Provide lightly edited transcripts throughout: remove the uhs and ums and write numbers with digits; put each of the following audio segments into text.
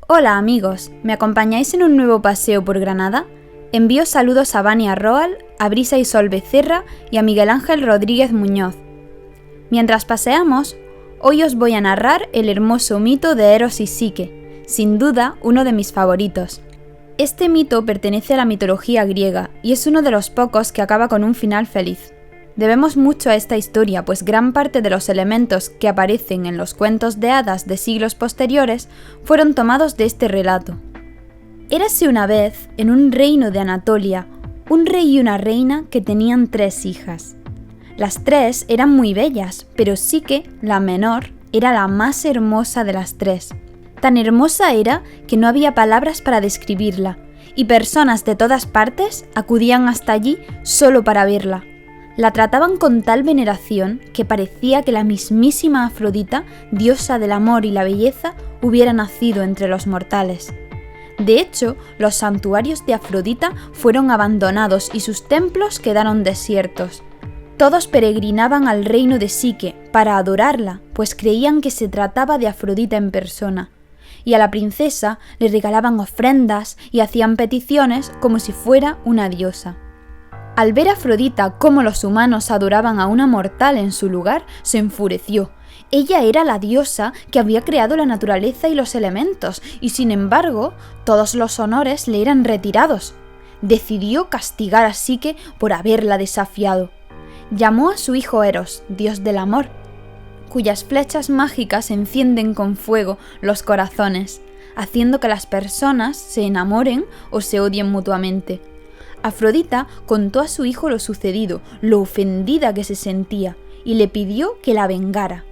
Hola amigos, ¿me acompañáis en un nuevo paseo por Granada? Envío saludos a Vania Roal, a Brisa y Sol Becerra y a Miguel Ángel Rodríguez Muñoz. Mientras paseamos, hoy os voy a narrar el hermoso mito de Eros y Psique, sin duda uno de mis favoritos. Este mito pertenece a la mitología griega y es uno de los pocos que acaba con un final feliz. Debemos mucho a esta historia, pues gran parte de los elementos que aparecen en los cuentos de hadas de siglos posteriores fueron tomados de este relato. Érase una vez, en un reino de Anatolia, un rey y una reina que tenían 3 hijas. Las 3 eran muy bellas, pero Psique, la menor, era la más hermosa de las 3. Tan hermosa era que no había palabras para describirla, y personas de todas partes acudían hasta allí solo para verla. La trataban con tal veneración que parecía que la mismísima Afrodita, diosa del amor y la belleza, hubiera nacido entre los mortales. De hecho, los santuarios de Afrodita fueron abandonados y sus templos quedaron desiertos. Todos peregrinaban al reino de Psique para adorarla, pues creían que se trataba de Afrodita en persona, y a la princesa le regalaban ofrendas y hacían peticiones como si fuera una diosa. Al ver a Afrodita cómo los humanos adoraban a una mortal en su lugar, se enfureció. Ella era la diosa que había creado la naturaleza y los elementos, y sin embargo, todos los honores le eran retirados. Decidió castigar a Psique por haberla desafiado. Llamó a su hijo Eros, dios del amor, cuyas flechas mágicas encienden con fuego los corazones, haciendo que las personas se enamoren o se odien mutuamente. Afrodita contó a su hijo lo sucedido, lo ofendida que se sentía, y le pidió que la vengara.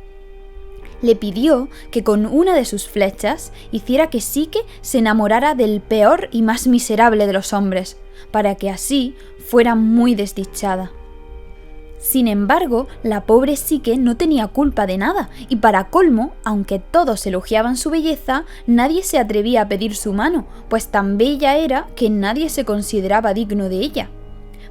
Le pidió que con una de sus flechas hiciera que Psique se enamorara del peor y más miserable de los hombres, para que así fuera muy desdichada. Sin embargo, la pobre Psique no tenía culpa de nada, y para colmo, aunque todos elogiaban su belleza, nadie se atrevía a pedir su mano, pues tan bella era que nadie se consideraba digno de ella.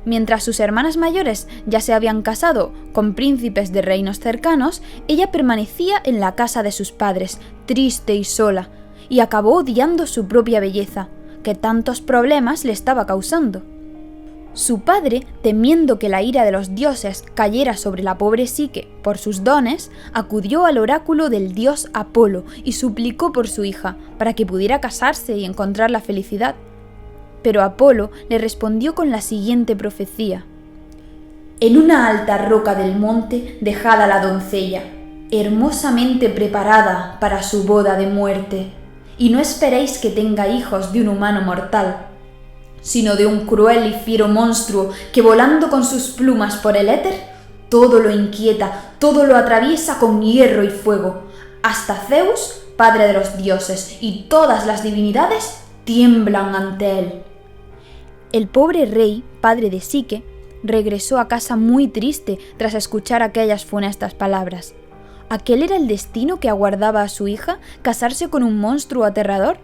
Mientras sus hermanas mayores ya se habían casado con príncipes de reinos cercanos, ella permanecía en la casa de sus padres, triste y sola, y acabó odiando su propia belleza, que tantos problemas le estaba causando. Su padre, temiendo que la ira de los dioses cayera sobre la pobre Psique por sus dones, acudió al oráculo del dios Apolo y suplicó por su hija, para que pudiera casarse y encontrar la felicidad. Pero Apolo le respondió con la siguiente profecía: «En una alta roca del monte dejad a la doncella, hermosamente preparada para su boda de muerte, y no esperéis que tenga hijos de un humano mortal, sino de un cruel y fiero monstruo que volando con sus plumas por el éter, todo lo inquieta, todo lo atraviesa con hierro y fuego, hasta Zeus, padre de los dioses, y todas las divinidades tiemblan ante él». El pobre rey, padre de Psique, regresó a casa muy triste tras escuchar aquellas funestas palabras. ¿Aquel era el destino que aguardaba a su hija, casarse con un monstruo aterrador?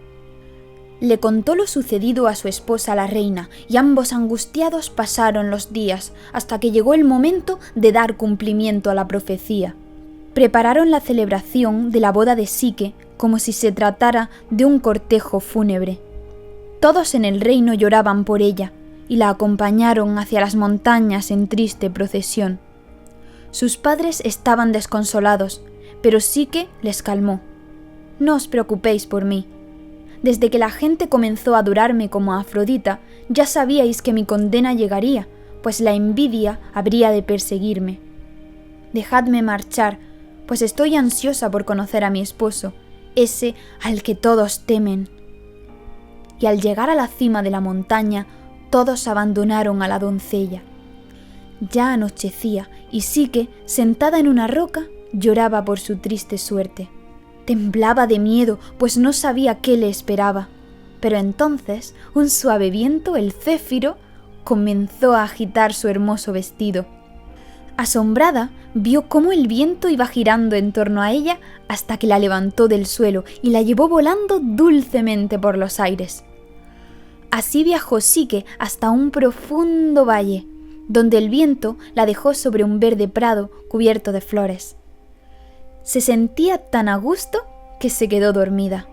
Le contó lo sucedido a su esposa la reina, y ambos angustiados pasaron los días hasta que llegó el momento de dar cumplimiento a la profecía. Prepararon la celebración de la boda de Psique como si se tratara de un cortejo fúnebre. Todos en el reino lloraban por ella y la acompañaron hacia las montañas en triste procesión. Sus padres estaban desconsolados, pero Psique les calmó. «No os preocupéis por mí. Desde que la gente comenzó a adorarme como a Afrodita, ya sabíais que mi condena llegaría, pues la envidia habría de perseguirme. Dejadme marchar, pues estoy ansiosa por conocer a mi esposo, ese al que todos temen». Y al llegar a la cima de la montaña, todos abandonaron a la doncella. Ya anochecía, y Psique, sentada en una roca, lloraba por su triste suerte. Temblaba de miedo, pues no sabía qué le esperaba. Pero entonces, un suave viento, el céfiro, comenzó a agitar su hermoso vestido. Asombrada, vio cómo el viento iba girando en torno a ella hasta que la levantó del suelo y la llevó volando dulcemente por los aires. Así viajó Psique hasta un profundo valle, donde el viento la dejó sobre un verde prado cubierto de flores. Se sentía tan a gusto que se quedó dormida.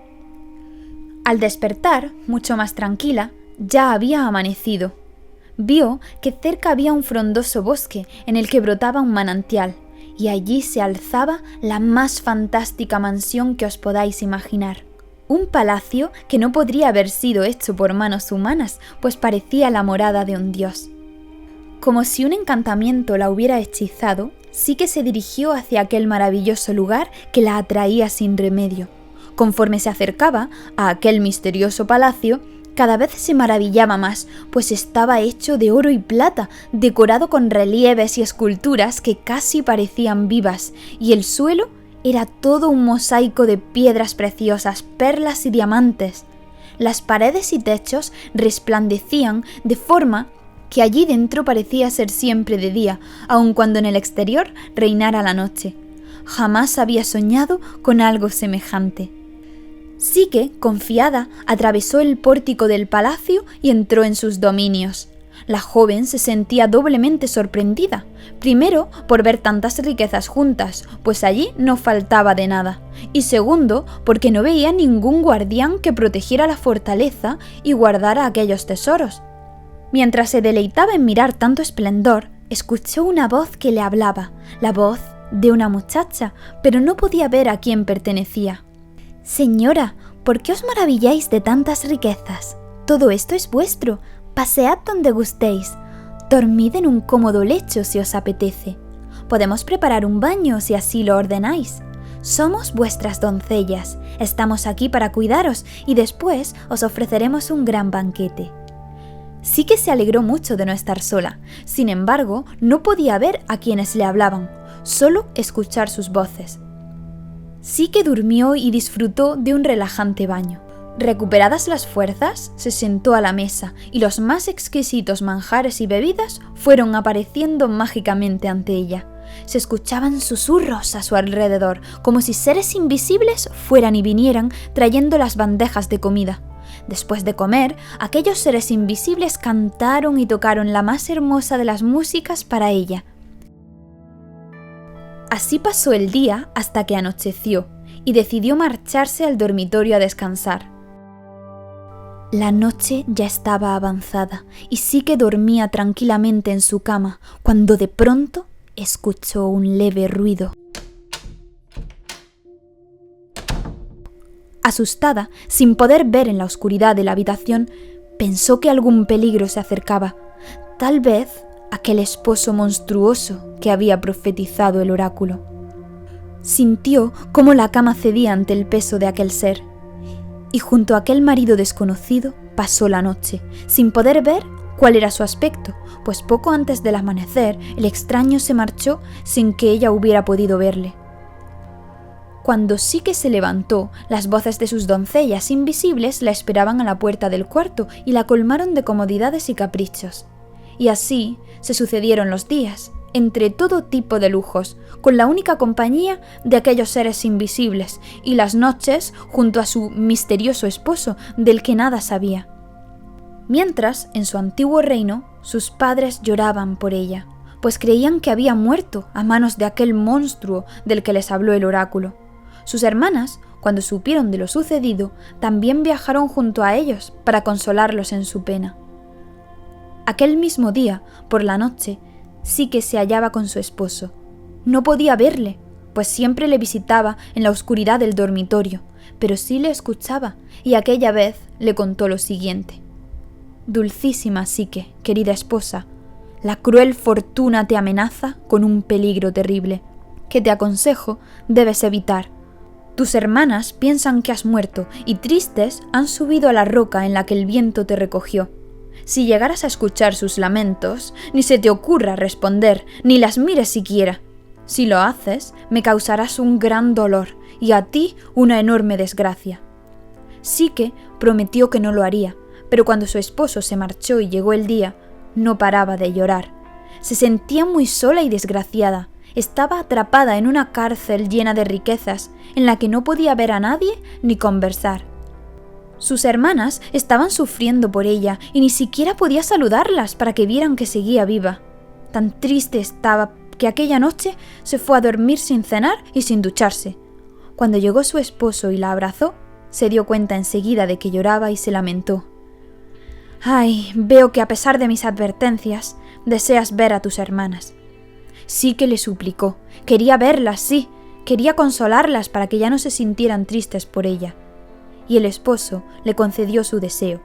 Al despertar, mucho más tranquila, ya había amanecido. Vio que cerca había un frondoso bosque en el que brotaba un manantial, y allí se alzaba la más fantástica mansión que os podáis imaginar. Un palacio que no podría haber sido hecho por manos humanas, pues parecía la morada de un dios. Como si un encantamiento la hubiera hechizado, sí que se dirigió hacia aquel maravilloso lugar que la atraía sin remedio. Conforme se acercaba a aquel misterioso palacio, cada vez se maravillaba más, pues estaba hecho de oro y plata, decorado con relieves y esculturas que casi parecían vivas, y el suelo era todo un mosaico de piedras preciosas, perlas y diamantes. Las paredes y techos resplandecían de forma que allí dentro parecía ser siempre de día, aun cuando en el exterior reinara la noche. Jamás había soñado con algo semejante. Psique, confiada, atravesó el pórtico del palacio y entró en sus dominios. La joven se sentía doblemente sorprendida, primero por ver tantas riquezas juntas, pues allí no faltaba de nada, y segundo porque no veía ningún guardián que protegiera la fortaleza y guardara aquellos tesoros. Mientras se deleitaba en mirar tanto esplendor, escuchó una voz que le hablaba, la voz de una muchacha, pero no podía ver a quién pertenecía. «Señora, ¿por qué os maravilláis de tantas riquezas? Todo esto es vuestro. Pasead donde gustéis. Dormid en un cómodo lecho si os apetece. Podemos preparar un baño si así lo ordenáis. Somos vuestras doncellas. Estamos aquí para cuidaros y después os ofreceremos un gran banquete». Psique se alegró mucho de no estar sola. Sin embargo, no podía ver a quienes le hablaban, solo escuchar sus voces. Psique durmió y disfrutó de un relajante baño. Recuperadas las fuerzas, se sentó a la mesa y los más exquisitos manjares y bebidas fueron apareciendo mágicamente ante ella. Se escuchaban susurros a su alrededor, como si seres invisibles fueran y vinieran trayendo las bandejas de comida. Después de comer, aquellos seres invisibles cantaron y tocaron la más hermosa de las músicas para ella. Así pasó el día hasta que anocheció y decidió marcharse al dormitorio a descansar. La noche ya estaba avanzada y Psique dormía tranquilamente en su cama cuando de pronto escuchó un leve ruido. Asustada, sin poder ver en la oscuridad de la habitación, pensó que algún peligro se acercaba, tal vez aquel esposo monstruoso que había profetizado el oráculo. Sintió cómo la cama cedía ante el peso de aquel ser, y junto a aquel marido desconocido pasó la noche, sin poder ver cuál era su aspecto, pues poco antes del amanecer el extraño se marchó sin que ella hubiera podido verle. Cuando Psique se levantó, las voces de sus doncellas invisibles la esperaban a la puerta del cuarto y la colmaron de comodidades y caprichos. Y así se sucedieron los días, entre todo tipo de lujos, con la única compañía de aquellos seres invisibles, y las noches junto a su misterioso esposo, del que nada sabía. Mientras, en su antiguo reino, sus padres lloraban por ella, pues creían que había muerto a manos de aquel monstruo del que les habló el oráculo. Sus hermanas, cuando supieron de lo sucedido, también viajaron junto a ellos para consolarlos en su pena. Aquel mismo día, por la noche, Psique se hallaba con su esposo. No podía verle, pues siempre le visitaba en la oscuridad del dormitorio, pero sí le escuchaba, y aquella vez le contó lo siguiente. «Dulcísima Psique, querida esposa, la cruel fortuna te amenaza con un peligro terrible, que te aconsejo debes evitar. Tus hermanas piensan que has muerto y tristes han subido a la roca en la que el viento te recogió. Si llegaras a escuchar sus lamentos, ni se te ocurra responder, ni las mires siquiera. Si lo haces, me causarás un gran dolor y a ti una enorme desgracia». Psique prometió que no lo haría, pero cuando su esposo se marchó y llegó el día, no paraba de llorar. Se sentía muy sola y desgraciada. Estaba atrapada en una cárcel llena de riquezas, en la que no podía ver a nadie ni conversar. Sus hermanas estaban sufriendo por ella y ni siquiera podía saludarlas para que vieran que seguía viva. Tan triste estaba que aquella noche se fue a dormir sin cenar y sin ducharse. Cuando llegó su esposo y la abrazó, se dio cuenta enseguida de que lloraba y se lamentó. «Ay, veo que a pesar de mis advertencias, deseas ver a tus hermanas». Sí que le suplicó, quería verlas, sí, quería consolarlas para que ya no se sintieran tristes por ella. Y el esposo le concedió su deseo.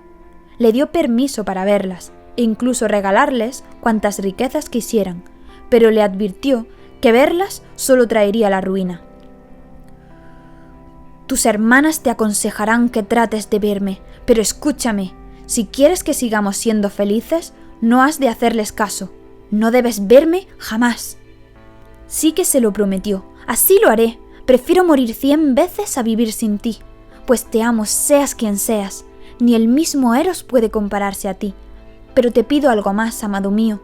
Le dio permiso para verlas e incluso regalarles cuantas riquezas quisieran, pero le advirtió que verlas solo traería la ruina. «Tus hermanas te aconsejarán que trates de verme, pero escúchame, si quieres que sigamos siendo felices, no has de hacerles caso. No debes verme jamás». Sí que se lo prometió. «Así lo haré. Prefiero morir 100 veces a vivir sin ti, pues te amo seas quien seas. Ni el mismo Eros puede compararse a ti. Pero te pido algo más, amado mío.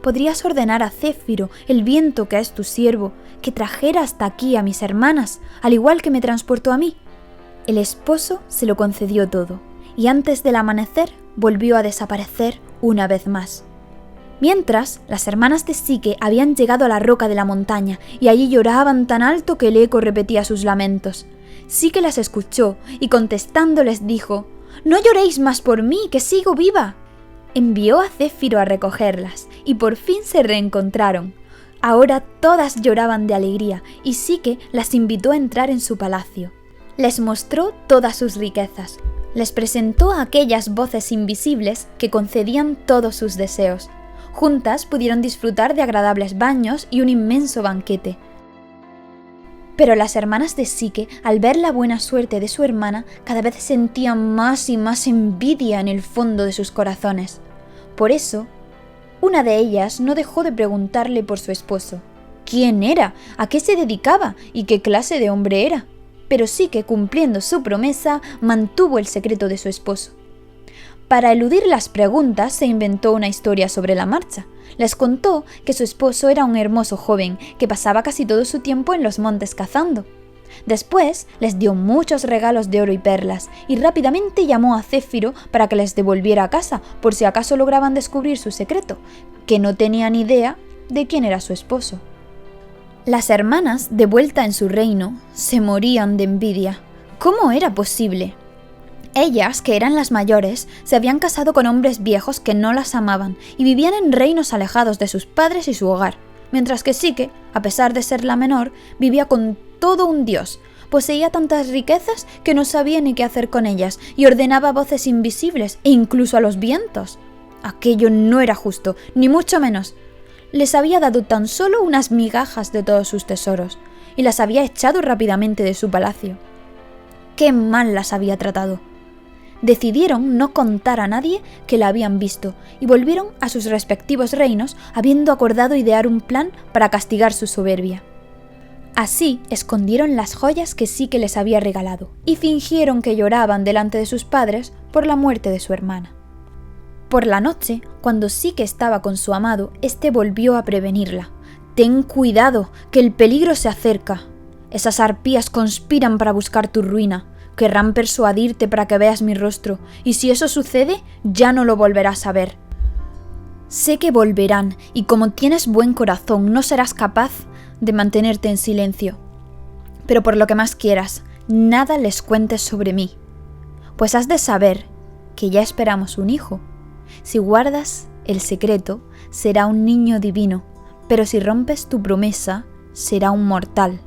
¿Podrías ordenar a Céfiro, el viento que es tu siervo, que trajera hasta aquí a mis hermanas, al igual que me transportó a mí?» El esposo se lo concedió todo, y antes del amanecer volvió a desaparecer una vez más. Mientras, las hermanas de Psique habían llegado a la roca de la montaña y allí lloraban tan alto que el eco repetía sus lamentos. Psique las escuchó y contestando les dijo: «No lloréis más por mí, que sigo viva». Envió a Céfiro a recogerlas y por fin se reencontraron. Ahora todas lloraban de alegría y Psique las invitó a entrar en su palacio. Les mostró todas sus riquezas. Les presentó a aquellas voces invisibles que concedían todos sus deseos. Juntas pudieron disfrutar de agradables baños y un inmenso banquete. Pero las hermanas de Psique, al ver la buena suerte de su hermana, cada vez sentían más y más envidia en el fondo de sus corazones. Por eso, una de ellas no dejó de preguntarle por su esposo. ¿Quién era? ¿A qué se dedicaba? ¿Y qué clase de hombre era? Pero Psique, cumpliendo su promesa, mantuvo el secreto de su esposo. Para eludir las preguntas, se inventó una historia sobre la marcha. Les contó que su esposo era un hermoso joven que pasaba casi todo su tiempo en los montes cazando. Después les dio muchos regalos de oro y perlas y rápidamente llamó a Céfiro para que les devolviera a casa por si acaso lograban descubrir su secreto, que no tenían idea de quién era su esposo. Las hermanas, de vuelta en su reino, se morían de envidia. ¿Cómo era posible? Ellas, que eran las mayores, se habían casado con hombres viejos que no las amaban y vivían en reinos alejados de sus padres y su hogar, mientras que Psique, a pesar de ser la menor, vivía con todo un dios, poseía tantas riquezas que no sabía ni qué hacer con ellas y ordenaba a voces invisibles e incluso a los vientos. Aquello no era justo, ni mucho menos. Les había dado tan solo unas migajas de todos sus tesoros y las había echado rápidamente de su palacio. ¡Qué mal las había tratado! Decidieron no contar a nadie que la habían visto y volvieron a sus respectivos reinos habiendo acordado idear un plan para castigar su soberbia. Así escondieron las joyas que Psique les había regalado y fingieron que lloraban delante de sus padres por la muerte de su hermana. Por la noche, cuando Psique estaba con su amado, éste volvió a prevenirla. «Ten cuidado, que el peligro se acerca. Esas arpías conspiran para buscar tu ruina. Querrán persuadirte para que veas mi rostro, y si eso sucede, ya no lo volverás a ver. Sé que volverán, y como tienes buen corazón, no serás capaz de mantenerte en silencio. Pero por lo que más quieras, nada les cuentes sobre mí, pues has de saber que ya esperamos un hijo. Si guardas el secreto, será un niño divino, pero si rompes tu promesa, será un mortal».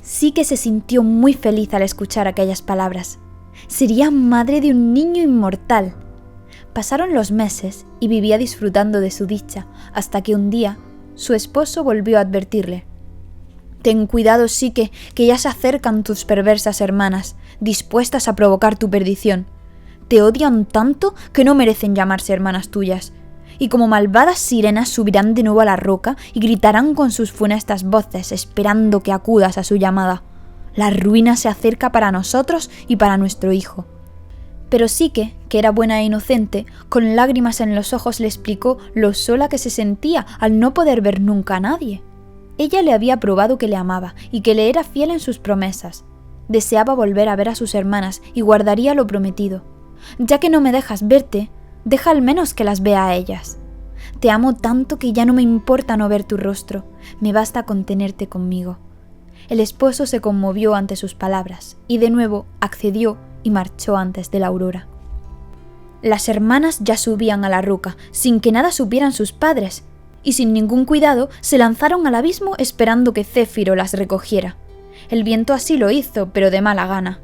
Psique se sintió muy feliz al escuchar aquellas palabras. Sería madre de un niño inmortal. Pasaron los meses y vivía disfrutando de su dicha, hasta que un día su esposo volvió a advertirle: «Ten cuidado, Psique, que ya se acercan tus perversas hermanas, dispuestas a provocar tu perdición. Te odian tanto que no merecen llamarse hermanas tuyas. Y como malvadas sirenas subirán de nuevo a la roca y gritarán con sus funestas voces, esperando que acudas a su llamada. La ruina se acerca para nosotros y para nuestro hijo». Pero Psique, que era buena e inocente, con lágrimas en los ojos le explicó lo sola que se sentía al no poder ver nunca a nadie. Ella le había probado que le amaba y que le era fiel en sus promesas. Deseaba volver a ver a sus hermanas y guardaría lo prometido. «Ya que no me dejas verte, deja al menos que las vea a ellas. Te amo tanto que ya no me importa no ver tu rostro, me basta con tenerte conmigo». El esposo se conmovió ante sus palabras y de nuevo accedió y marchó antes de la aurora. Las hermanas ya subían a la roca, sin que nada supieran sus padres, y sin ningún cuidado se lanzaron al abismo esperando que Céfiro las recogiera. El viento así lo hizo, pero de mala gana.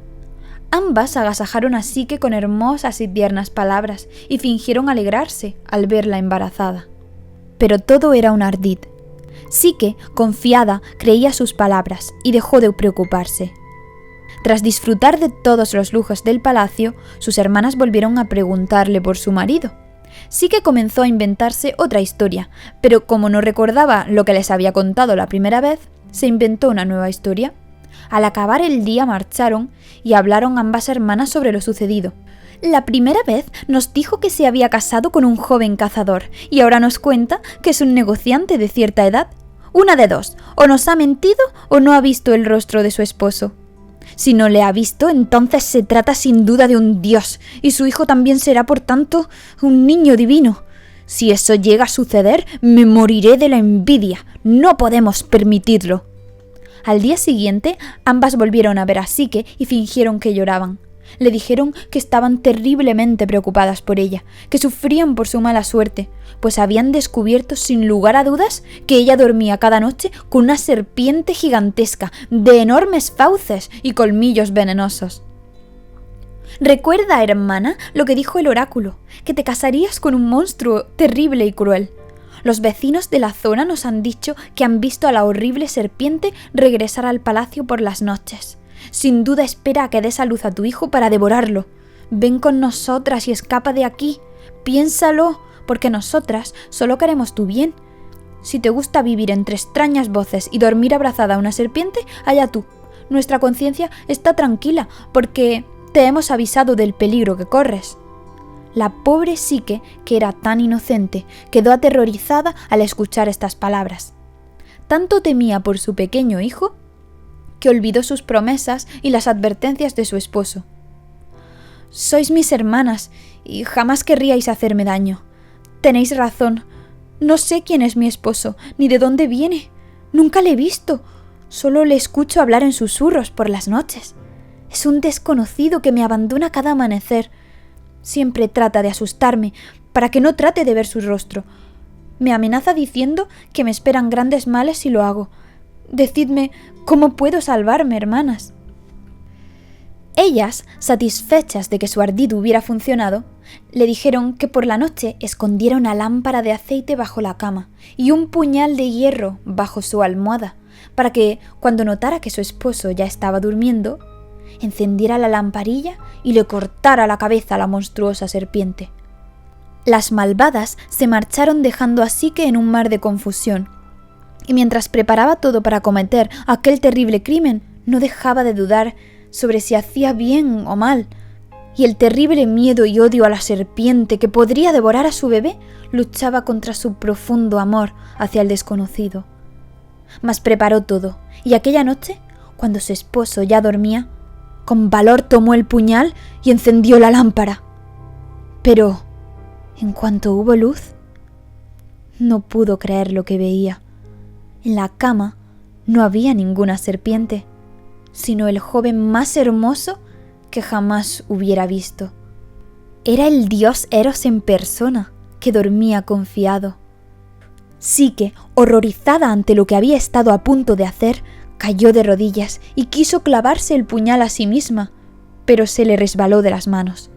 Ambas agasajaron a Psique con hermosas y tiernas palabras y fingieron alegrarse al verla embarazada. Pero todo era un ardid. Psique, confiada, creía sus palabras y dejó de preocuparse. Tras disfrutar de todos los lujos del palacio, sus hermanas volvieron a preguntarle por su marido. Psique comenzó a inventarse otra historia, pero como no recordaba lo que les había contado la primera vez, se inventó una nueva historia. Al acabar el día marcharon y hablaron ambas hermanas sobre lo sucedido. La primera vez nos dijo que se había casado con un joven cazador y ahora nos cuenta que es un negociante de cierta edad. Una de dos, o nos ha mentido o no ha visto el rostro de su esposo. Si no le ha visto, entonces se trata sin duda de un dios, y su hijo también será, por tanto, un niño divino. Si eso llega a suceder, me moriré de la envidia. No podemos permitirlo. Al día siguiente, ambas volvieron a ver a Psique y fingieron que lloraban. Le dijeron que estaban terriblemente preocupadas por ella, que sufrían por su mala suerte, pues habían descubierto sin lugar a dudas que ella dormía cada noche con una serpiente gigantesca, de enormes fauces y colmillos venenosos. «Recuerda, hermana, lo que dijo el oráculo, que te casarías con un monstruo terrible y cruel. Los vecinos de la zona nos han dicho que han visto a la horrible serpiente regresar al palacio por las noches. Sin duda espera a que des a luz a tu hijo para devorarlo. Ven con nosotras y escapa de aquí. Piénsalo, porque nosotras solo queremos tu bien. Si te gusta vivir entre extrañas voces y dormir abrazada a una serpiente, allá tú. Nuestra conciencia está tranquila porque te hemos avisado del peligro que corres». La pobre Psique, que era tan inocente, quedó aterrorizada al escuchar estas palabras. Tanto temía por su pequeño hijo que olvidó sus promesas y las advertencias de su esposo. «Sois mis hermanas y jamás querríais hacerme daño. Tenéis razón. No sé quién es mi esposo, ni de dónde viene. Nunca le he visto. Solo le escucho hablar en susurros por las noches. Es un desconocido que me abandona cada amanecer. Siempre trata de asustarme para que no trate de ver su rostro. Me amenaza diciendo que me esperan grandes males si lo hago. Decidme cómo puedo salvarme, hermanas». Ellas, satisfechas de que su ardid hubiera funcionado, le dijeron que por la noche escondiera una lámpara de aceite bajo la cama y un puñal de hierro bajo su almohada, para que, cuando notara que su esposo ya estaba durmiendo, encendiera la lamparilla y le cortara la cabeza a la monstruosa serpiente. Las malvadas se marcharon dejando a Psique en un mar de confusión, y mientras preparaba todo para cometer aquel terrible crimen, no dejaba de dudar sobre si hacía bien o mal, y el terrible miedo y odio a la serpiente que podría devorar a su bebé luchaba contra su profundo amor hacia el desconocido. Mas preparó todo, y aquella noche, cuando su esposo ya dormía, con valor tomó el puñal y encendió la lámpara. Pero, en cuanto hubo luz, no pudo creer lo que veía. En la cama no había ninguna serpiente, sino el joven más hermoso que jamás hubiera visto. Era el dios Eros en persona, que dormía confiado. Psique, horrorizada ante lo que había estado a punto de hacer, cayó de rodillas y quiso clavarse el puñal a sí misma, pero se le resbaló de las manos.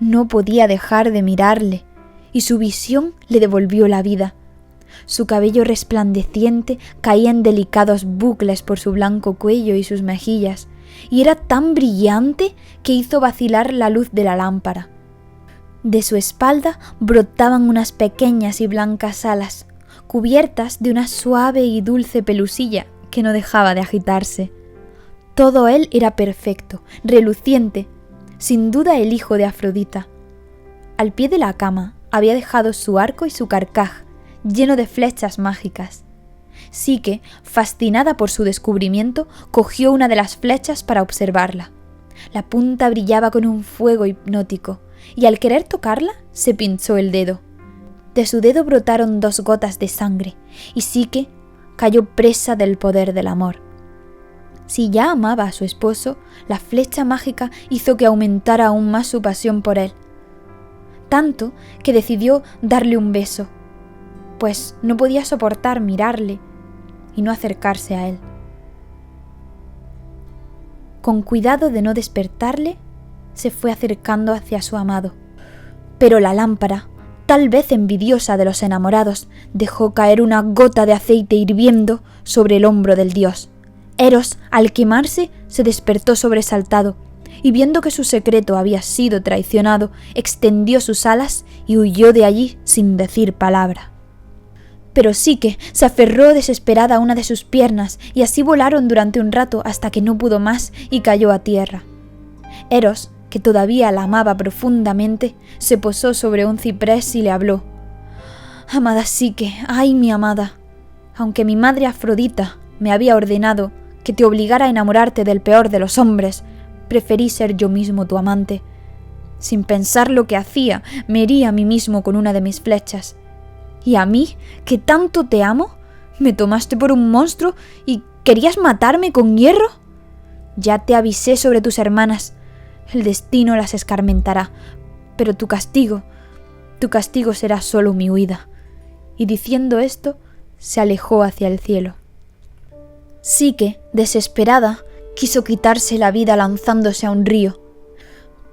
No podía dejar de mirarle, y su visión le devolvió la vida. Su cabello resplandeciente caía en delicados bucles por su blanco cuello y sus mejillas, y era tan brillante que hizo vacilar la luz de la lámpara. De su espalda brotaban unas pequeñas y blancas alas, cubiertas de una suave y dulce pelusilla que no dejaba de agitarse. Todo él era perfecto, reluciente, sin duda el hijo de Afrodita. Al pie de la cama había dejado su arco y su carcaj, lleno de flechas mágicas. Psique, fascinada por su descubrimiento, cogió una de las flechas para observarla. La punta brillaba con un fuego hipnótico, y al querer tocarla, se pinchó el dedo. De su dedo brotaron 2 gotas de sangre, y Psique cayó presa del poder del amor. Si ya amaba a su esposo, la flecha mágica hizo que aumentara aún más su pasión por él. Tanto que decidió darle un beso, pues no podía soportar mirarle y no acercarse a él. Con cuidado de no despertarle, se fue acercando hacia su amado. Pero la lámpara, tal vez envidiosa de los enamorados, dejó caer una gota de aceite hirviendo sobre el hombro del dios. Eros, al quemarse, se despertó sobresaltado, y viendo que su secreto había sido traicionado, extendió sus alas y huyó de allí sin decir palabra. Pero Psique se aferró desesperada a una de sus piernas, y así volaron durante un rato hasta que no pudo más y cayó a tierra. Eros, que todavía la amaba profundamente, se posó sobre un ciprés y le habló. «Amada Psique, ¡ay, mi amada! Aunque mi madre Afrodita me había ordenado que te obligara a enamorarte del peor de los hombres, preferí ser yo mismo tu amante. Sin pensar lo que hacía, me herí a mí mismo con una de mis flechas. Y a mí, que tanto te amo, me tomaste por un monstruo y querías matarme con hierro. Ya te avisé sobre tus hermanas. El destino las escarmentará, pero tu castigo será solo mi huida». Y diciendo esto, se alejó hacia el cielo. Psique, desesperada, quiso quitarse la vida lanzándose a un río.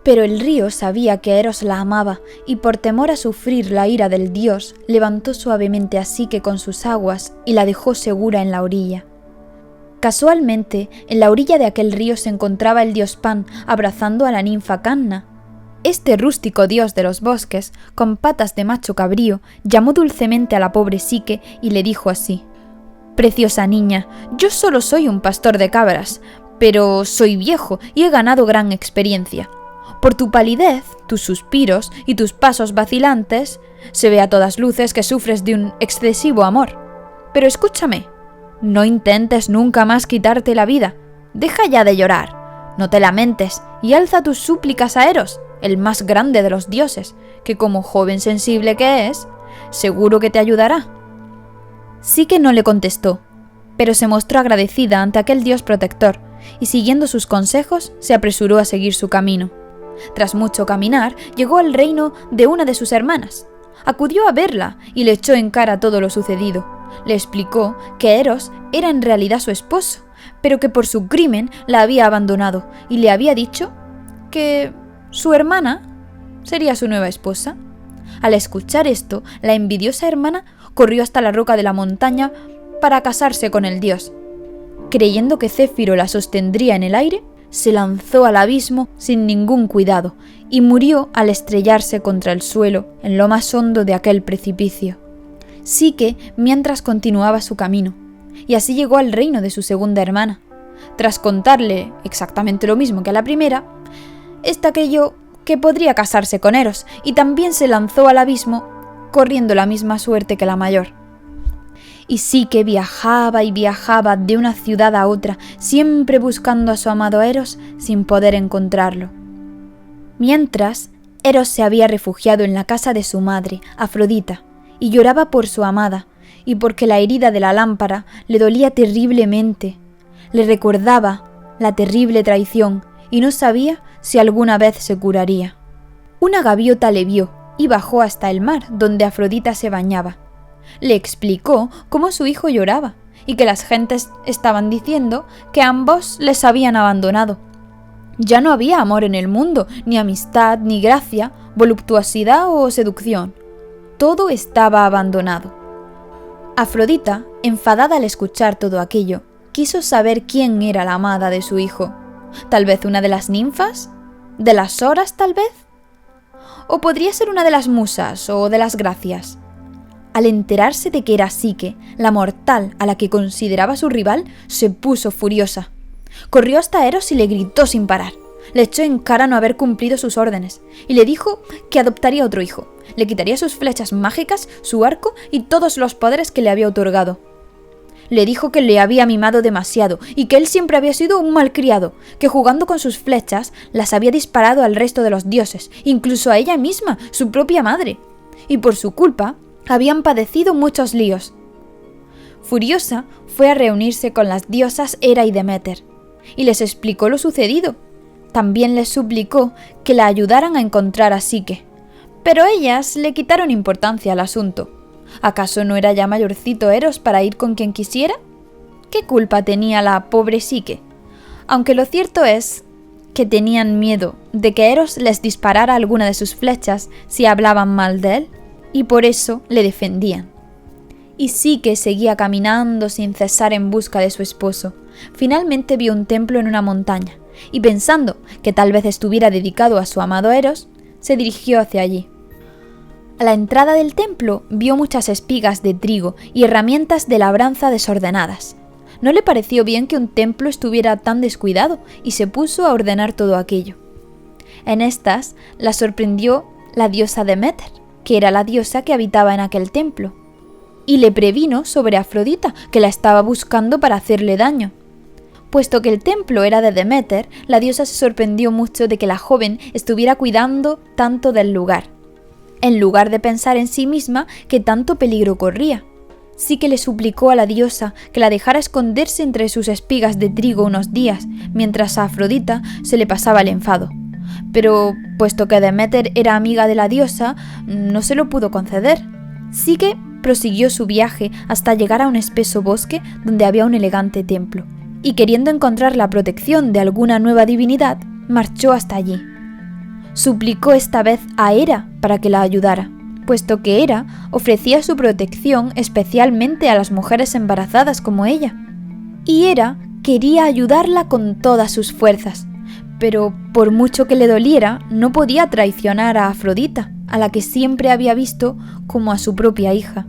Pero el río sabía que Eros la amaba y por temor a sufrir la ira del dios, levantó suavemente a Psique con sus aguas y la dejó segura en la orilla. Casualmente, en la orilla de aquel río se encontraba el dios Pan abrazando a la ninfa Canna. Este rústico dios de los bosques, con patas de macho cabrío, llamó dulcemente a la pobre Psique y le dijo así: «Preciosa niña, yo solo soy un pastor de cabras, pero soy viejo y he ganado gran experiencia. Por tu palidez, tus suspiros y tus pasos vacilantes, se ve a todas luces que sufres de un excesivo amor. Pero escúchame, no intentes nunca más quitarte la vida. Deja ya de llorar, no te lamentes y alza tus súplicas a Eros, el más grande de los dioses, que como joven sensible que es, seguro que te ayudará». Psique no le contestó, pero se mostró agradecida ante aquel dios protector, y siguiendo sus consejos, se apresuró a seguir su camino. Tras mucho caminar, llegó al reino de una de sus hermanas. Acudió a verla y le echó en cara todo lo sucedido. Le explicó que Eros era en realidad su esposo, pero que por su crimen la había abandonado, y le había dicho que su hermana sería su nueva esposa. Al escuchar esto, la envidiosa hermana corrió hasta la roca de la montaña para casarse con el dios. Creyendo que Céfiro la sostendría en el aire, se lanzó al abismo sin ningún cuidado y murió al estrellarse contra el suelo en lo más hondo de aquel precipicio. Psique mientras continuaba su camino, y así llegó al reino de su segunda hermana. Tras contarle exactamente lo mismo que a la primera, ésta creyó que podría casarse con Eros y también se lanzó al abismo, corriendo la misma suerte que la mayor. Y Psique viajaba y viajaba de una ciudad a otra, siempre buscando a su amado Eros sin poder encontrarlo. Mientras, Eros se había refugiado en la casa de su madre, Afrodita, y lloraba por su amada, y porque la herida de la lámpara le dolía terriblemente. Le recordaba la terrible traición y no sabía si alguna vez se curaría. Una gaviota le vio y bajó hasta el mar, donde Afrodita se bañaba. Le explicó cómo su hijo lloraba y que las gentes estaban diciendo que ambos les habían abandonado. Ya no había amor en el mundo, ni amistad, ni gracia, voluptuosidad o seducción. Todo estaba abandonado. Afrodita, enfadada al escuchar todo aquello, quiso saber quién era la amada de su hijo. ¿Tal vez una de las ninfas? ¿De las horas, tal vez? ¿O podría ser una de las musas o de las gracias? Al enterarse de que era Psique, la mortal a la que consideraba su rival, se puso furiosa. Corrió hasta Eros y le gritó sin parar. Le echó en cara no haber cumplido sus órdenes y le dijo que adoptaría otro hijo. Le quitaría sus flechas mágicas, su arco y todos los poderes que le había otorgado. Le dijo que le había mimado demasiado y que él siempre había sido un malcriado, que jugando con sus flechas las había disparado al resto de los dioses, incluso a ella misma, su propia madre, y por su culpa habían padecido muchos líos. Furiosa, fue a reunirse con las diosas Hera y Deméter. y les explicó lo sucedido. También les suplicó que la ayudaran a encontrar a Psique, pero ellas le quitaron importancia al asunto. ¿Acaso no era ya mayorcito Eros para ir con quien quisiera? ¿Qué culpa tenía la pobre Psique? Aunque lo cierto es que tenían miedo de que Eros les disparara alguna de sus flechas si hablaban mal de él, y por eso le defendían. Y Psique seguía caminando sin cesar en busca de su esposo. Finalmente vio un templo en una montaña, y pensando que tal vez estuviera dedicado a su amado Eros, se dirigió hacia allí. A la entrada del templo vio muchas espigas de trigo y herramientas de labranza desordenadas. No le pareció bien que un templo estuviera tan descuidado y se puso a ordenar todo aquello. En estas la sorprendió la diosa Deméter, que era la diosa que habitaba en aquel templo, y le previno sobre Afrodita, que la estaba buscando para hacerle daño. Puesto que el templo era de Deméter, la diosa se sorprendió mucho de que la joven estuviera cuidando tanto del lugar, en lugar de pensar en sí misma que tanto peligro corría. Psique le suplicó a la diosa que la dejara esconderse entre sus espigas de trigo unos días, mientras a Afrodita se le pasaba el enfado. Pero, puesto que Deméter era amiga de la diosa, no se lo pudo conceder. Psique prosiguió su viaje hasta llegar a un espeso bosque donde había un elegante templo, y queriendo encontrar la protección de alguna nueva divinidad, marchó hasta allí. Suplicó esta vez a Hera para que la ayudara, puesto que Hera ofrecía su protección especialmente a las mujeres embarazadas como ella. Y Hera quería ayudarla con todas sus fuerzas, pero por mucho que le doliera, no podía traicionar a Afrodita, a la que siempre había visto como a su propia hija.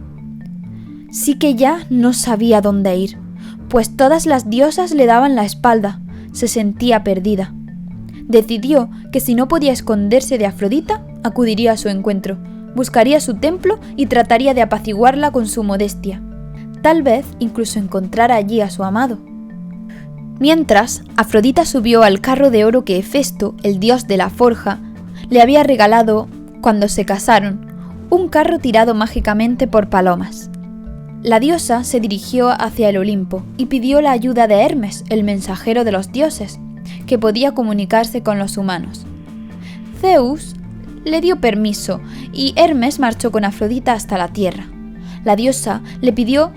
Psique ya no sabía dónde ir, pues todas las diosas le daban la espalda, se sentía perdida. Decidió que si no podía esconderse de Afrodita, acudiría a su encuentro, buscaría su templo y trataría de apaciguarla con su modestia. Tal vez incluso encontrara allí a su amado. Mientras, Afrodita subió al carro de oro que Hefesto, el dios de la forja, le había regalado cuando se casaron, un carro tirado mágicamente por palomas. La diosa se dirigió hacia el Olimpo y pidió la ayuda de Hermes, el mensajero de los dioses, que podía comunicarse con los humanos. Zeus le dio permiso y Hermes marchó con Afrodita hasta la tierra. La diosa le pidió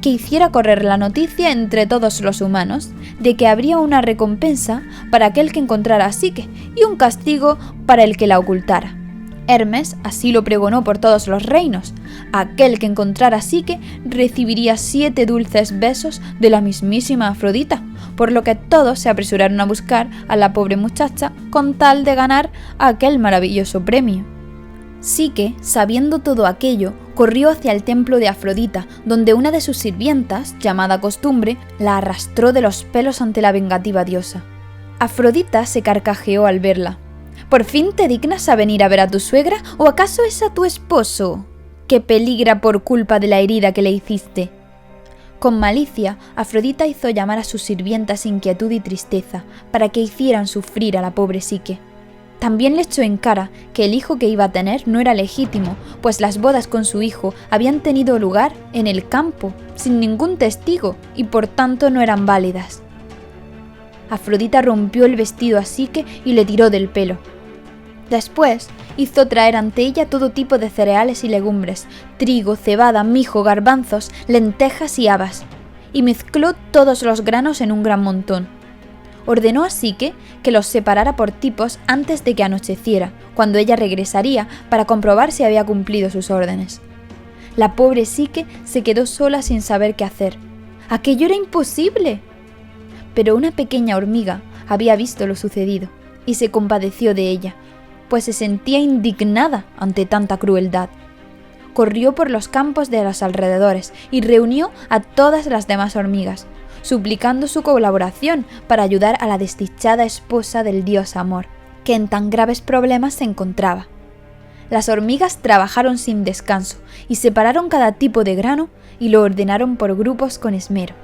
que hiciera correr la noticia entre todos los humanos de que habría una recompensa para aquel que encontrara a Psique y un castigo para el que la ocultara. Hermes así lo pregonó por todos los reinos. Aquel que encontrara a Psique recibiría 7 dulces besos de la mismísima Afrodita, por lo que todos se apresuraron a buscar a la pobre muchacha con tal de ganar aquel maravilloso premio. Psique, sabiendo todo aquello, corrió hacia el templo de Afrodita, donde una de sus sirvientas, llamada Costumbre, la arrastró de los pelos ante la vengativa diosa. Afrodita se carcajeó al verla. ¿Por fin te dignas a venir a ver a tu suegra o acaso es a tu esposo, que peligra por culpa de la herida que le hiciste? Con malicia, Afrodita hizo llamar a sus sirvientas inquietud y tristeza para que hicieran sufrir a la pobre Psique. También le echó en cara que el hijo que iba a tener no era legítimo, pues las bodas con su hijo habían tenido lugar en el campo, sin ningún testigo, y por tanto no eran válidas. Afrodita rompió el vestido a Psique y le tiró del pelo. Después hizo traer ante ella todo tipo de cereales y legumbres, trigo, cebada, mijo, garbanzos, lentejas y habas, y mezcló todos los granos en un gran montón. Ordenó a Psique que los separara por tipos antes de que anocheciera, cuando ella regresaría para comprobar si había cumplido sus órdenes. La pobre Psique se quedó sola sin saber qué hacer. ¡Aquello era imposible! Pero una pequeña hormiga había visto lo sucedido y se compadeció de ella, pues se sentía indignada ante tanta crueldad. Corrió por los campos de los alrededores y reunió a todas las demás hormigas, suplicando su colaboración para ayudar a la desdichada esposa del dios Amor, que en tan graves problemas se encontraba. Las hormigas trabajaron sin descanso y separaron cada tipo de grano y lo ordenaron por grupos con esmero.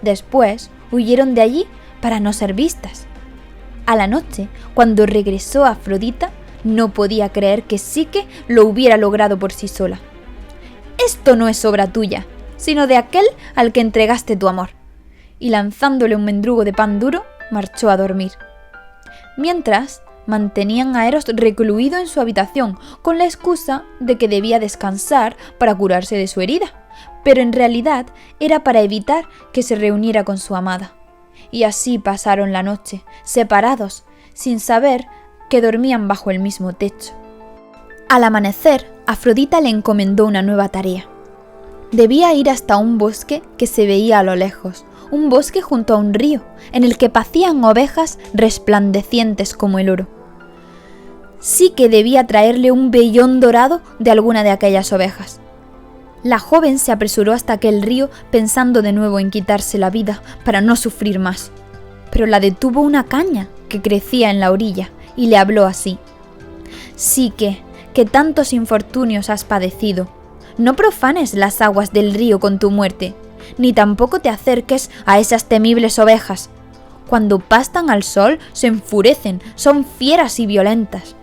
Después huyeron de allí para no ser vistas. A la noche, cuando regresó Afrodita, no podía creer que Psique lo hubiera logrado por sí sola. «Esto no es obra tuya, sino de aquel al que entregaste tu amor. y lanzándole un mendrugo de pan duro, marchó a dormir. Mientras, mantenían a Eros recluido en su habitación con la excusa de que debía descansar para curarse de su herida, pero en realidad era para evitar que se reuniera con su amada. Y así pasaron la noche, separados, sin saber que dormían bajo el mismo techo. Al amanecer, Afrodita le encomendó una nueva tarea. Debía ir hasta un bosque que se veía a lo lejos, un bosque junto a un río, en el que pacían ovejas resplandecientes como el oro. Sí que debía traerle un vellón dorado de alguna de aquellas ovejas. La joven se apresuró hasta aquel río pensando de nuevo en quitarse la vida para no sufrir más, pero la detuvo una caña que crecía en la orilla y le habló así: «Psique, que tantos infortunios has padecido, no profanes las aguas del río con tu muerte, ni tampoco te acerques a esas temibles ovejas. Cuando pastan al sol se enfurecen, son fieras y violentas,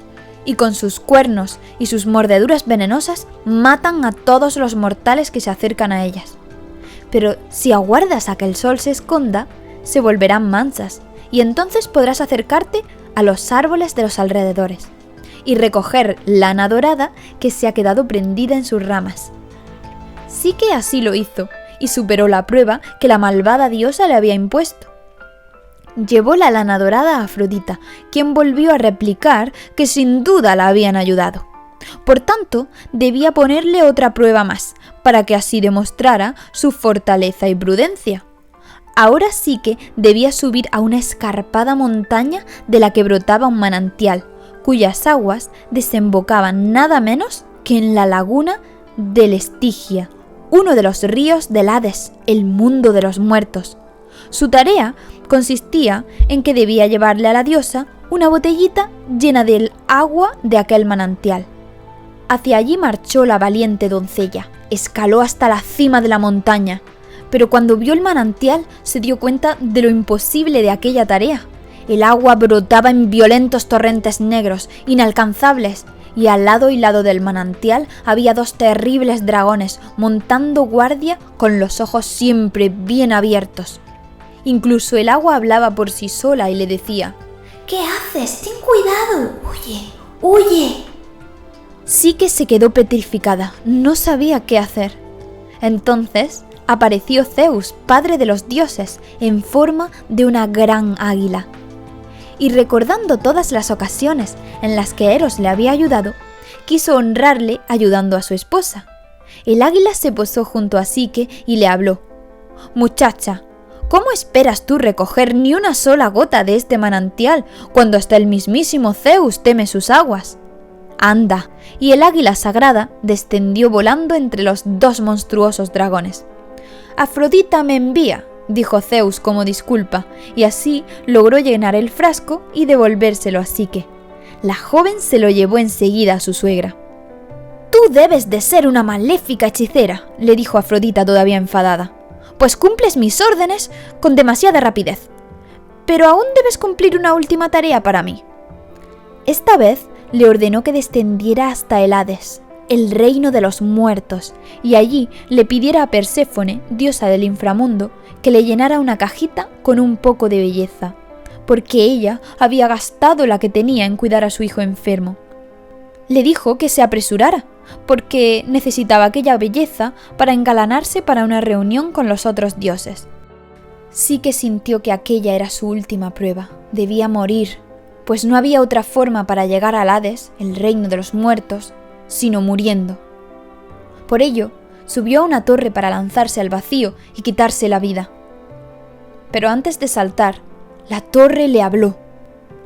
y con sus cuernos y sus mordeduras venenosas matan a todos los mortales que se acercan a ellas. Pero si aguardas a que el sol se esconda, se volverán mansas, y entonces podrás acercarte a los árboles de los alrededores y recoger lana dorada que se ha quedado prendida en sus ramas». Sí que así lo hizo, y superó la prueba que la malvada diosa le había impuesto. Llevó la lana dorada a Afrodita, quien volvió a replicar que sin duda la habían ayudado. Por tanto, debía ponerle otra prueba más, para que así demostrara su fortaleza y prudencia. Ahora sí que debía subir a una escarpada montaña de la que brotaba un manantial, cuyas aguas desembocaban nada menos que en la laguna del Estigia, uno de los ríos del Hades, el mundo de los muertos. Su tarea consistía en que debía llevarle a la diosa una botellita llena del agua de aquel manantial. Hacia allí marchó la valiente doncella, escaló hasta la cima de la montaña, pero cuando vio el manantial se dio cuenta de lo imposible de aquella tarea. El agua brotaba en violentos torrentes negros, inalcanzables, y al lado y lado del manantial había dos terribles dragones montando guardia con los ojos siempre bien abiertos. Incluso el agua hablaba por sí sola y le decía: «¿Qué haces? ¡Ten cuidado! ¡Huye! ¡Huye!». Sí que se quedó petrificada, no sabía qué hacer. Entonces apareció Zeus, padre de los dioses, en forma de una gran águila. Y recordando todas las ocasiones en las que Eros le había ayudado, quiso honrarle ayudando a su esposa. El águila se posó junto a Psique y le habló: «Muchacha, ¿cómo esperas tú recoger ni una sola gota de este manantial cuando hasta el mismísimo Zeus teme sus aguas? Anda». Y el águila sagrada descendió volando entre los dos monstruosos dragones. «Afrodita me envía», dijo Zeus como disculpa, y así logró llenar el frasco y devolvérselo a Psique. La joven se lo llevó enseguida a su suegra. «Tú debes de ser una maléfica hechicera», le dijo Afrodita todavía enfadada, «pues cumples mis órdenes con demasiada rapidez. Pero aún debes cumplir una última tarea para mí». Esta vez le ordenó que descendiera hasta el Hades, el reino de los muertos, y allí le pidiera a Perséfone, diosa del inframundo, que le llenara una cajita con un poco de belleza, porque ella había gastado la que tenía en cuidar a su hijo enfermo. Le dijo que se apresurara, porque necesitaba aquella belleza para engalanarse para una reunión con los otros dioses. Sí que sintió que aquella era su última prueba, debía morir, pues no había otra forma para llegar al Hades, el reino de los muertos, sino muriendo. Por ello, subió a una torre para lanzarse al vacío y quitarse la vida. Pero antes de saltar, la torre le habló.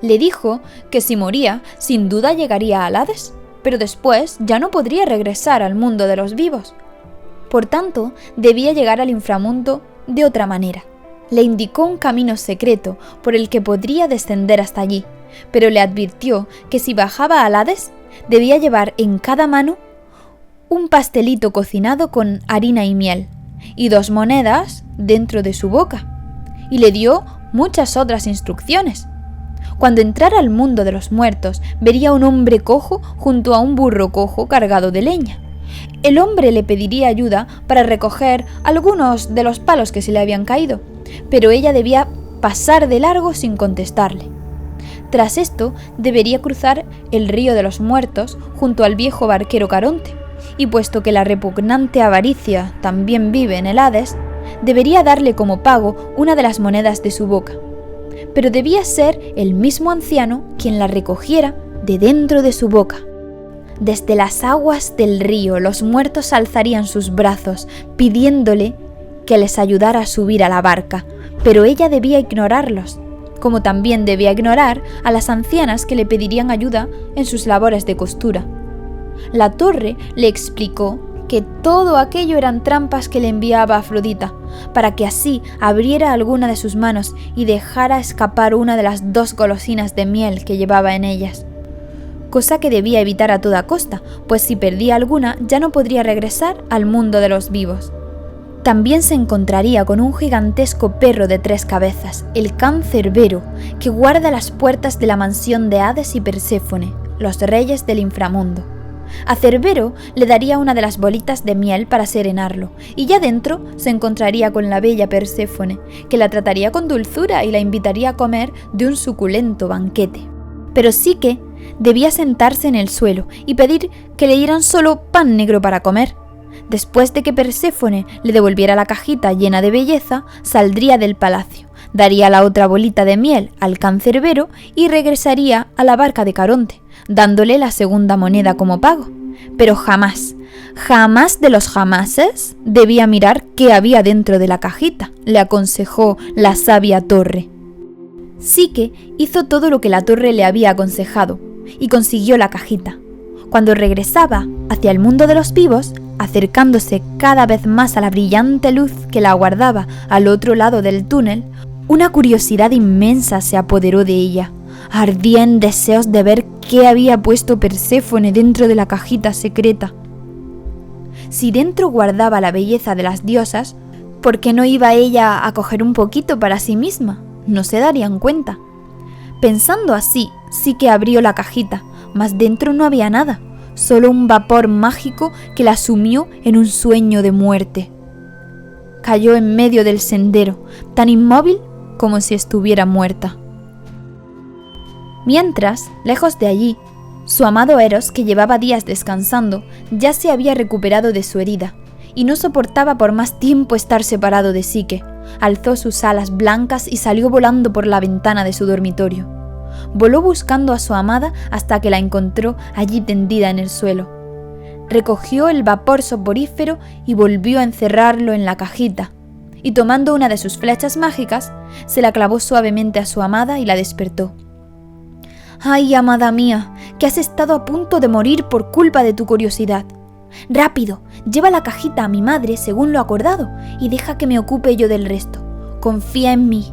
Le dijo que si moría, sin duda llegaría al Hades, pero después ya no podría regresar al mundo de los vivos. Por tanto, debía llegar al inframundo de otra manera. Le indicó un camino secreto por el que podría descender hasta allí, pero le advirtió que si bajaba al Hades, debía llevar en cada mano un pastelito cocinado con harina y miel, y 2 monedas dentro de su boca, y le dio muchas otras instrucciones. Cuando entrara al mundo de los muertos, vería a un hombre cojo junto a un burro cojo cargado de leña. El hombre le pediría ayuda para recoger algunos de los palos que se le habían caído, pero ella debía pasar de largo sin contestarle. Tras esto, debería cruzar el río de los muertos junto al viejo barquero Caronte, y puesto que la repugnante avaricia también vive en el Hades, debería darle como pago una de las monedas de su boca. Pero debía ser el mismo anciano quien la recogiera de dentro de su boca. Desde las aguas del río los muertos alzarían sus brazos, pidiéndole que les ayudara a subir a la barca, pero ella debía ignorarlos, como también debía ignorar a las ancianas que le pedirían ayuda en sus labores de costura. La torre le explicó que todo aquello eran trampas que le enviaba Afrodita, para que así abriera alguna de sus manos y dejara escapar una de las 2 golosinas de miel que llevaba en ellas. Cosa que debía evitar a toda costa, pues si perdía alguna ya no podría regresar al mundo de los vivos. También se encontraría con un gigantesco perro de 3 cabezas, el Cancerbero, que guarda las puertas de la mansión de Hades y Perséfone, los reyes del inframundo. A Cerbero le daría una de las bolitas de miel para serenarlo, y ya dentro se encontraría con la bella Perséfone, que la trataría con dulzura y la invitaría a comer de un suculento banquete. Pero Psique debía sentarse en el suelo y pedir que le dieran solo pan negro para comer. Después de que Perséfone le devolviera la cajita llena de belleza, saldría del palacio, daría la otra bolita de miel al Cancerbero y regresaría a la barca de Caronte, dándole la segunda moneda como pago. Pero jamás de los jamases debía mirar qué había dentro de la cajita, le aconsejó la sabia torre. Psique hizo todo lo que la torre le había aconsejado y consiguió la cajita. Cuando regresaba hacia el mundo de los vivos, acercándose cada vez más a la brillante luz que la aguardaba al otro lado del túnel, una curiosidad inmensa se apoderó de ella. Ardía en deseos de ver qué había puesto Perséfone dentro de la cajita secreta. Si dentro guardaba la belleza de las diosas, ¿por qué no iba ella a coger un poquito para sí misma? No se darían cuenta. Pensando así, sí que abrió la cajita, mas dentro no había nada, solo un vapor mágico que la sumió en un sueño de muerte. Cayó en medio del sendero, tan inmóvil como si estuviera muerta. Mientras, lejos de allí, su amado Eros, que llevaba días descansando, ya se había recuperado de su herida, y no soportaba por más tiempo estar separado de Psique. Alzó sus alas blancas y salió volando por la ventana de su dormitorio. Voló buscando a su amada hasta que la encontró allí tendida en el suelo. Recogió el vapor soporífero y volvió a encerrarlo en la cajita, y tomando una de sus flechas mágicas, se la clavó suavemente a su amada y la despertó. «Ay, amada mía, que has estado a punto de morir por culpa de tu curiosidad. Rápido, lleva la cajita a mi madre según lo acordado y deja que me ocupe yo del resto. Confía en mí».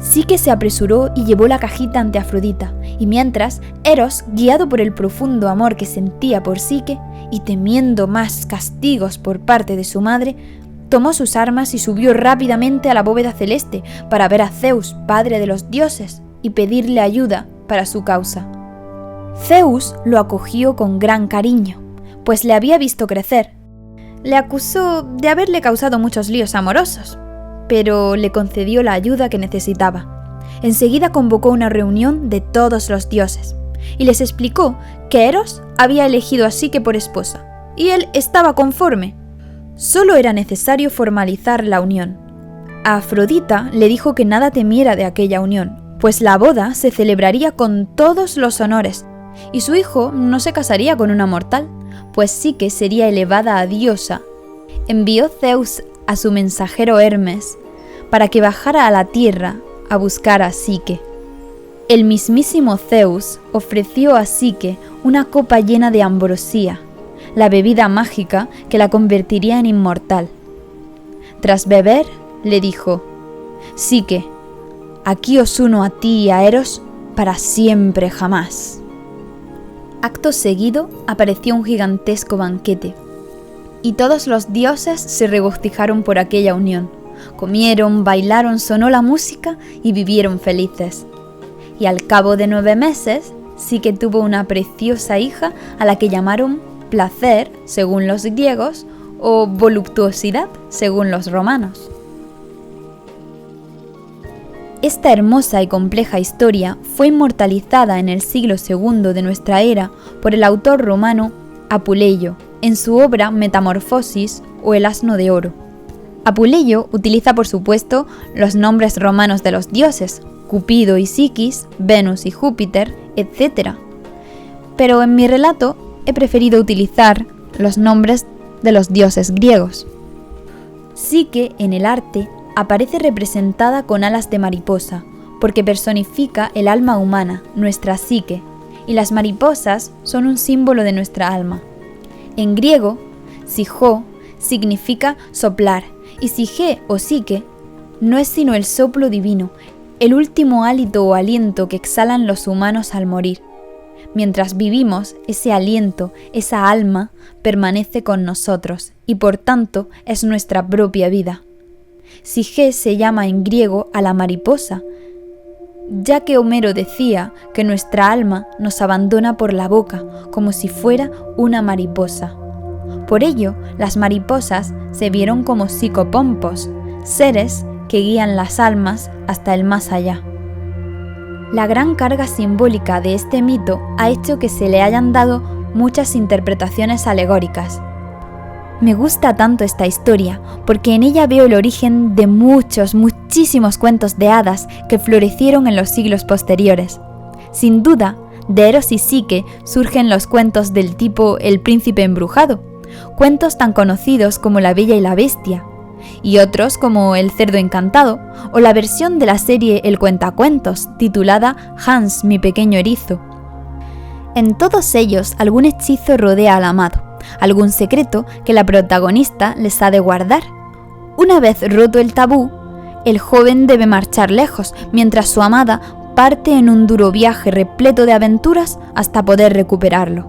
Psique se apresuró y llevó la cajita ante Afrodita, y mientras, Eros, guiado por el profundo amor que sentía por Psique y temiendo más castigos por parte de su madre, tomó sus armas y subió rápidamente a la bóveda celeste para ver a Zeus, padre de los dioses, y pedirle ayuda para su causa. Zeus lo acogió con gran cariño, pues le había visto crecer. Le acusó de haberle causado muchos líos amorosos, pero le concedió la ayuda que necesitaba. Enseguida convocó una reunión de todos los dioses y les explicó que Eros había elegido a Psique por esposa, y él estaba conforme. Solo era necesario formalizar la unión. A Afrodita le dijo que nada temiera de aquella unión, pues la boda se celebraría con todos los honores, y su hijo no se casaría con una mortal, pues Psique sería elevada a diosa. Envió Zeus a su mensajero Hermes para que bajara a la tierra a buscar a Psique. El mismísimo Zeus ofreció a Psique una copa llena de ambrosía, la bebida mágica que la convertiría en inmortal. Tras beber, le dijo: «Psique, aquí os uno a ti y a Eros para siempre jamás». Acto seguido apareció un gigantesco banquete, y todos los dioses se regocijaron por aquella unión. Comieron, bailaron, sonó la música y vivieron felices. Y al cabo de 9 meses, Psique tuvo una preciosa hija a la que llamaron placer, según los griegos, o voluptuosidad, según los romanos. Esta hermosa y compleja historia fue inmortalizada en el siglo II de nuestra era por el autor romano Apuleyo, en su obra Metamorfosis o El asno de oro. Apuleyo utiliza, por supuesto, los nombres romanos de los dioses, Cupido y Psiquis, Venus y Júpiter, etc. Pero en mi relato he preferido utilizar los nombres de los dioses griegos. Psique en el arte aparece representada con alas de mariposa, porque personifica el alma humana, nuestra psique, y las mariposas son un símbolo de nuestra alma. En griego, psijo significa soplar, y psique o psique no es sino el soplo divino, el último hálito o aliento que exhalan los humanos al morir. Mientras vivimos, ese aliento, esa alma, permanece con nosotros y por tanto es nuestra propia vida. Psique se llama en griego a la mariposa, ya que Homero decía que nuestra alma nos abandona por la boca como si fuera una mariposa. Por ello, las mariposas se vieron como psicopompos, seres que guían las almas hasta el más allá. La gran carga simbólica de este mito ha hecho que se le hayan dado muchas interpretaciones alegóricas. Me gusta tanto esta historia porque en ella veo el origen de muchísimos cuentos de hadas que florecieron en los siglos posteriores. Sin duda, de Eros y Psique surgen los cuentos del tipo El príncipe embrujado, cuentos tan conocidos como La Bella y la Bestia, y otros como El cerdo encantado o la versión de la serie El cuentacuentos titulada Hans, mi pequeño erizo. En todos ellos algún hechizo rodea al amado, algún secreto que la protagonista les ha de guardar. Una vez roto el tabú, el joven debe marchar lejos, mientras su amada parte en un duro viaje repleto de aventuras hasta poder recuperarlo.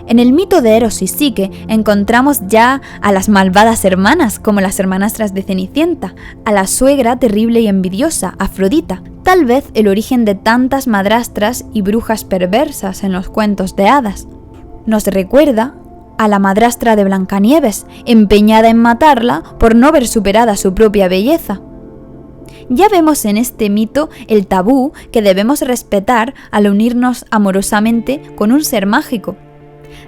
En el mito de Eros y Psique encontramos ya a las malvadas hermanas, como las hermanastras de Cenicienta, a la suegra terrible y envidiosa, Afrodita, tal vez el origen de tantas madrastras y brujas perversas en los cuentos de hadas. Nos recuerda a la madrastra de Blancanieves, empeñada en matarla por no ver superada su propia belleza. Ya vemos en este mito el tabú que debemos respetar al unirnos amorosamente con un ser mágico.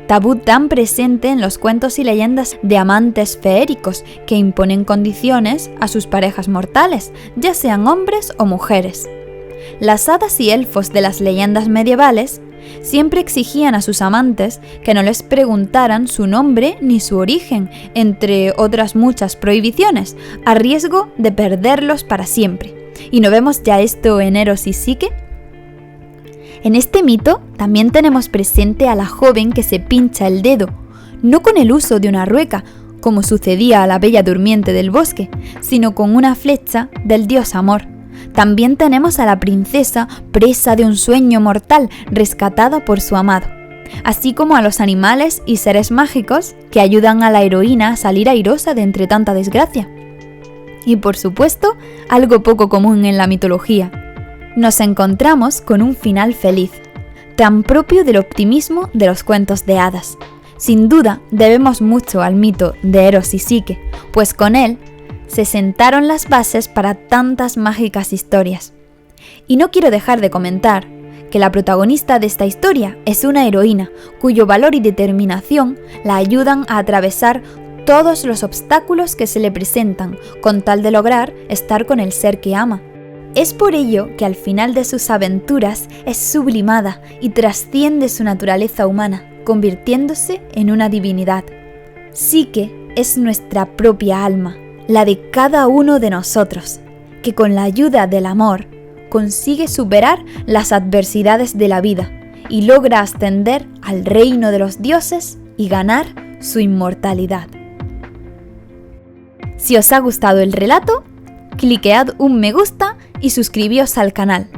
Tabú tan presente en los cuentos y leyendas de amantes feéricos que imponen condiciones a sus parejas mortales, ya sean hombres o mujeres. Las hadas y elfos de las leyendas medievales siempre exigían a sus amantes que no les preguntaran su nombre ni su origen, entre otras muchas prohibiciones, a riesgo de perderlos para siempre. ¿Y no vemos ya esto en Eros y Psique? En este mito también tenemos presente a la joven que se pincha el dedo, no con el uso de una rueca, como sucedía a la bella durmiente del bosque, sino con una flecha del dios amor. También tenemos a la princesa presa de un sueño mortal, rescatada por su amado, así como a los animales y seres mágicos que ayudan a la heroína a salir airosa de entre tanta desgracia. Y por supuesto, algo poco común en la mitología. Nos encontramos con un final feliz, tan propio del optimismo de los cuentos de hadas. Sin duda, debemos mucho al mito de Eros y Psique, pues con él se sentaron las bases para tantas mágicas historias. Y no quiero dejar de comentar que la protagonista de esta historia es una heroína, cuyo valor y determinación la ayudan a atravesar todos los obstáculos que se le presentan, con tal de lograr estar con el ser que ama. Es por ello que al final de sus aventuras es sublimada y trasciende su naturaleza humana, convirtiéndose en una divinidad. Psique es nuestra propia alma, la de cada uno de nosotros, que con la ayuda del amor consigue superar las adversidades de la vida y logra ascender al reino de los dioses y ganar su inmortalidad. Si os ha gustado el relato, cliquead un me gusta y suscribíos al canal.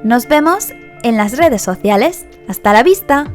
Nos vemos en las redes sociales. ¡Hasta la vista!